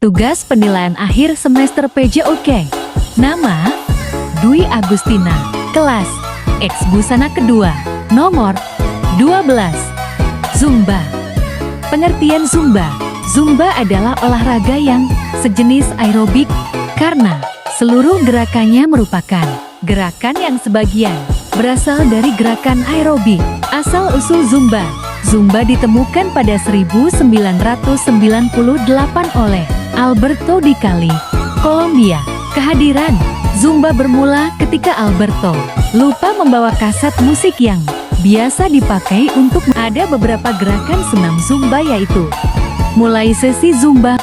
Tugas penilaian akhir semester PJOK. Nama, Dwi Agustina. Kelas, X Busana kedua. Nomor, 12. Zumba. Pengertian Zumba. Zumba adalah olahraga yang sejenis aerobik, karena seluruh gerakannya merupakan gerakan yang sebagian berasal dari gerakan aerobik. Asal-usul Zumba. Zumba ditemukan pada 1998 oleh Alberto Di Cali, Kolombia. Kehadiran Zumba bermula ketika Alberto lupa membawa kaset musik yang biasa dipakai untuk ada beberapa gerakan senam Zumba, yaitu mulai sesi Zumba.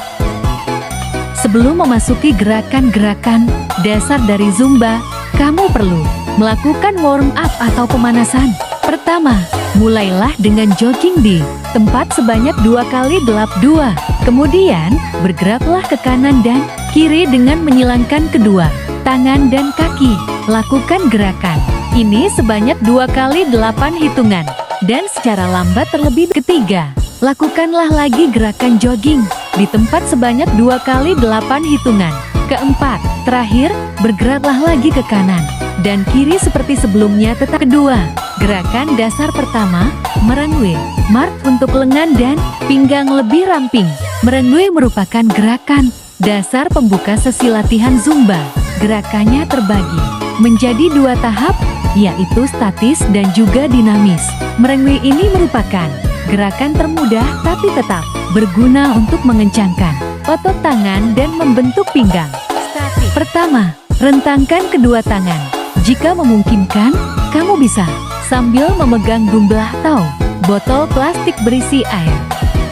Sebelum memasuki gerakan-gerakan dasar dari Zumba, kamu perlu melakukan warm up atau pemanasan. Pertama, mulailah dengan jogging di tempat sebanyak 2 kali lap 2. Kemudian, bergeraklah ke kanan dan kiri dengan menyilangkan kedua tangan dan kaki. Lakukan gerakan ini sebanyak 2 kali 8 hitungan. Dan secara lambat terlebih. Ketiga, lakukanlah lagi gerakan jogging di tempat sebanyak 2 kali 8 hitungan. Keempat, terakhir, bergeraklah lagi ke kanan dan kiri seperti sebelumnya. Kedua, gerakan dasar pertama, merengue, march untuk lengan dan pinggang lebih ramping. Merengue merupakan gerakan dasar pembuka sesi latihan Zumba. Gerakannya terbagi menjadi 2 tahap, yaitu statis dan juga dinamis. Merengue ini merupakan gerakan termudah tapi tetap berguna untuk mengencangkan otot tangan dan membentuk pinggang. Statis. Pertama, rentangkan kedua tangan. Jika memungkinkan, kamu bisa sambil memegang dumbbell atau botol plastik berisi air.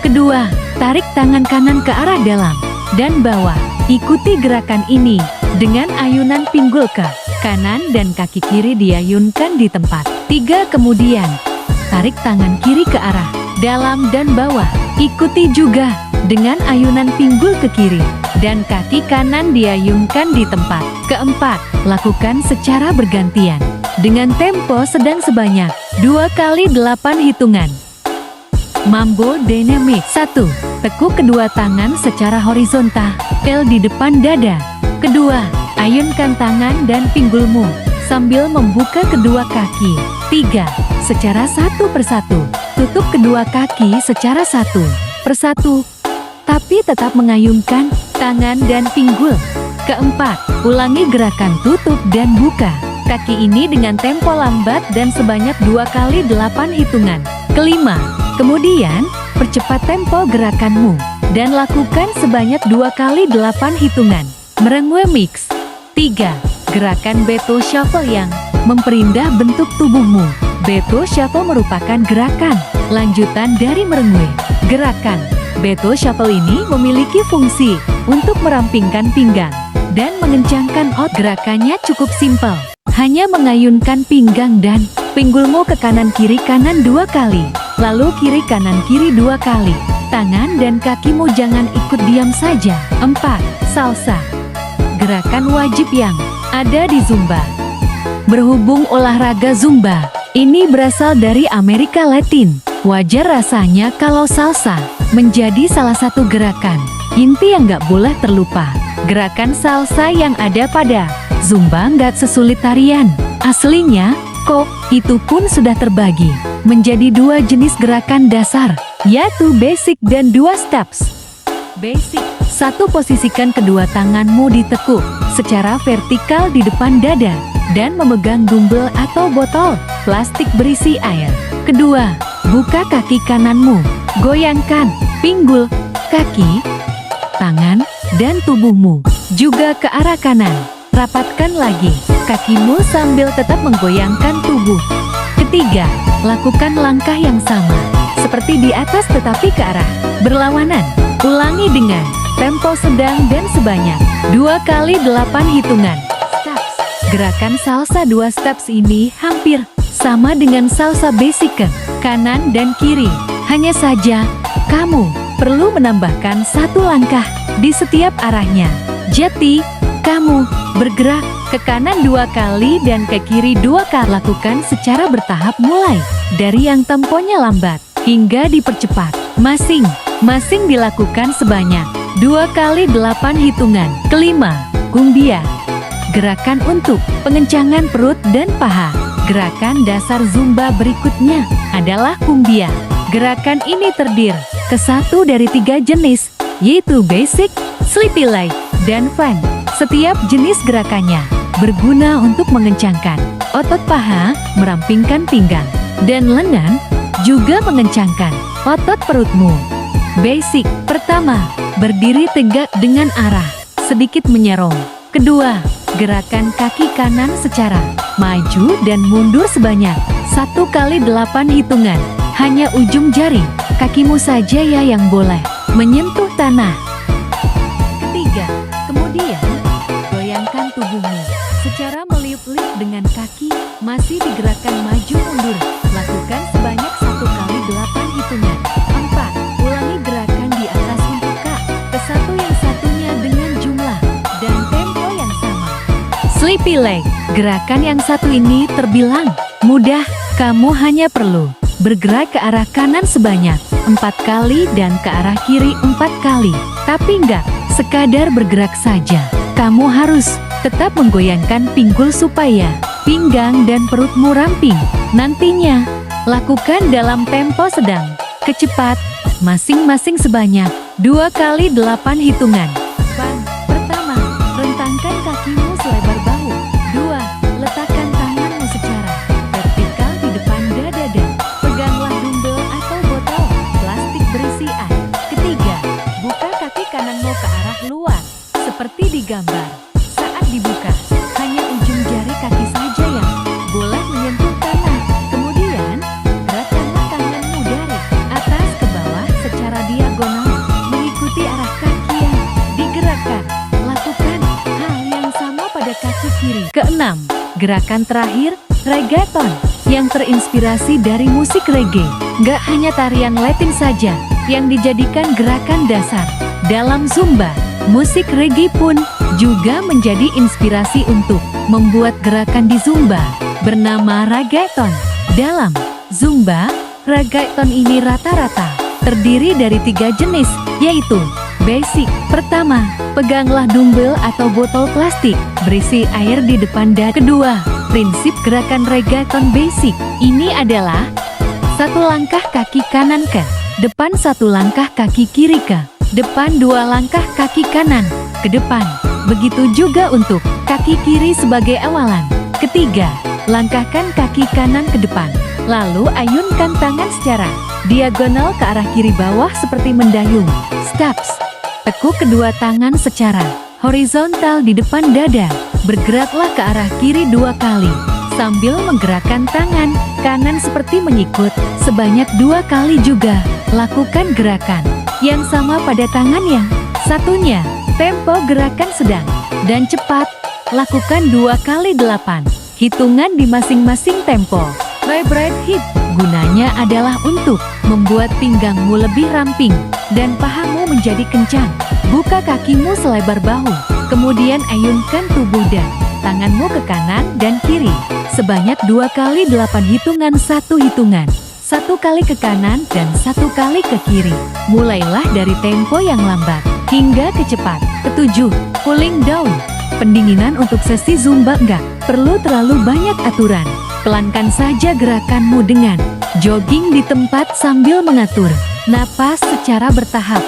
Kedua, tarik tangan kanan ke arah dalam dan bawah. Ikuti gerakan ini dengan ayunan pinggul ke kanan dan kaki kiri diayunkan di tempat. 3. Kemudian, tarik tangan kiri ke arah dalam dan bawah. Ikuti juga dengan ayunan pinggul ke kiri dan kaki kanan diayunkan di tempat. Keempat, lakukan secara bergantian dengan tempo sedang sebanyak 2 kali 8 hitungan. Mambo Dynamic. 1. Tekuk kedua tangan secara horizontal di depan dada. Kedua, ayunkan tangan dan pinggulmu sambil membuka kedua kaki. 3. Secara satu persatu, tutup kedua kaki secara satu persatu, tapi tetap mengayunkan tangan dan pinggul. Keempat, ulangi gerakan tutup dan buka kaki ini dengan tempo lambat dan sebanyak 2 kali 8 hitungan. Kelima, kemudian percepat tempo gerakanmu dan lakukan sebanyak 2 kali 8 hitungan. Merengue mix. 3. Gerakan Beto Shuffle yang memperindah bentuk tubuhmu. Beto Shuffle merupakan gerakan lanjutan dari merengue. Gerakan Beto Shuffle ini memiliki fungsi untuk merampingkan pinggang dan mengencangkan otot. Gerakannya cukup simpel. Hanya mengayunkan pinggang dan pinggulmu ke kanan kiri 2 kali. Lalu kiri kanan kiri 2 kali. Tangan dan kakimu jangan ikut diam saja. 4. Salsa. Gerakan wajib yang ada di Zumba. Berhubung olahraga Zumba ini berasal dari Amerika Latin, wajar rasanya kalau salsa menjadi salah satu gerakan inti yang nggak boleh terlupa. Gerakan salsa yang ada pada Zumba nggak sesulit tarian aslinya kok. Itu pun sudah terbagi menjadi 2 jenis gerakan dasar, yaitu basic dan 2 steps. Basic. 1. Posisikan kedua tanganmu ditekuk secara vertikal di depan dada dan memegang dumbbell atau botol plastik berisi air. Kedua, buka kaki kananmu, goyangkan pinggul, kaki, tangan, dan tubuhmu juga ke arah kanan. Rapatkan lagi kakimu sambil tetap menggoyangkan tubuh. Ketiga, lakukan langkah yang sama seperti di atas tetapi ke arah berlawanan. Ulangi dengan tempo sedang dan sebanyak 2 kali 8 hitungan. Steps. Gerakan salsa 2 steps ini hampir sama dengan salsa basic ke kanan dan kiri. Hanya saja, kamu perlu menambahkan 1 langkah di setiap arahnya. Jadi, kamu bergerak ke kanan 2 kali dan ke kiri 2 kali. Lakukan secara bertahap mulai dari yang temponya lambat hingga dipercepat. Masing-masing dilakukan sebanyak 2 kali 8 hitungan. Kelima, kumbia. Gerakan untuk pengencangan perut dan paha. Gerakan dasar Zumba berikutnya adalah kumbia. Gerakan ini terdiri ke satu dari 3 jenis, yaitu basic, sleepy leg, dan fun. Setiap jenis gerakannya berguna untuk mengencangkan otot paha, merampingkan pinggang, dan lengan, juga mengencangkan otot perutmu. Basic. Pertama, berdiri tegak dengan arah sedikit menyerong. Kedua, gerakan kaki kanan secara maju dan mundur sebanyak 1 kali 8 hitungan. Hanya ujung jari kakimu saja ya yang boleh menyentuh tanah. Ketiga, kemudian goyangkan tubuhmu secara meliuk-liuk dengan kaki masih digerakkan maju mundur. Lakukan sebanyak 1 kali 8 hitungan. 4. Ulangi gerakan di atas untuk ke satu yang satunya dengan jumlah dan tempo yang sama. Sleepy leg. Gerakan yang satu ini terbilang mudah. Kamu hanya perlu bergerak ke arah kanan sebanyak 4 kali dan ke arah kiri 4 kali. Tapi enggak sekadar bergerak saja. Kamu harus tetap menggoyangkan pinggul supaya pinggang dan perutmu ramping. Nantinya, lakukan dalam tempo sedang ke cepat, masing-masing sebanyak 2 kali 8 hitungan. Pertama, rentangkan kakimu selebar bahu. 2. Letakkan tanganmu secara vertikal di depan dada dan peganglah dumbbell atau botol plastik berisi air. Ketiga, buka kaki kananmu ke arah luar, seperti di gambar. Saat dibuka, hanya ujung jari kaki saja yang boleh menyentuh tanah. Kemudian, gerakkanlah tanganmu dari atas ke bawah secara diagonal, mengikuti arah kaki yang digerakkan. Lakukan hal yang sama pada kaki kiri. Keenam, gerakan terakhir, reggaeton, yang terinspirasi dari musik reggae. Gak hanya tarian Latin saja yang dijadikan gerakan dasar dalam Zumba, musik reggae pun juga menjadi inspirasi untuk membuat gerakan di Zumba bernama reggaeton. Dalam Zumba, reggaeton ini rata-rata terdiri dari 3 jenis, yaitu basic. Pertama, peganglah dumbbell atau botol plastik berisi air di depan dada. Kedua, prinsip gerakan reggaeton basic ini adalah 1 langkah kaki kanan ke depan, 1 langkah kaki kiri ke depan, 2 langkah kaki kanan ke depan. Begitu juga untuk kaki kiri sebagai awalan. Ketiga, langkahkan kaki kanan ke depan, lalu ayunkan tangan secara diagonal ke arah kiri bawah seperti mendayung. Steps. Tekuk kedua tangan secara horizontal di depan dada. Bergeraklah ke arah kiri 2 kali, sambil menggerakkan tangan kanan seperti menyikut. Sebanyak 2 kali juga. Lakukan gerakan yang sama pada tangan yang satunya. Tempo gerakan sedang dan cepat. Lakukan 2 kali 8 hitungan di masing-masing tempo. Vibrate hip. Gunanya adalah untuk membuat pinggangmu lebih ramping dan pahamu menjadi kencang. Buka kakimu selebar bahu, kemudian ayunkan tubuh dan tanganmu ke kanan dan kiri. Sebanyak 2 kali 8 hitungan, 1 hitungan. 1 kali ke kanan dan 1 kali ke kiri. Mulailah dari tempo yang lambat hingga ke cepat. Ketujuh, cooling down. Pendinginan untuk sesi Zumba nggak perlu terlalu banyak aturan. Pelankan saja gerakanmu dengan jogging di tempat sambil mengatur napas secara bertahap.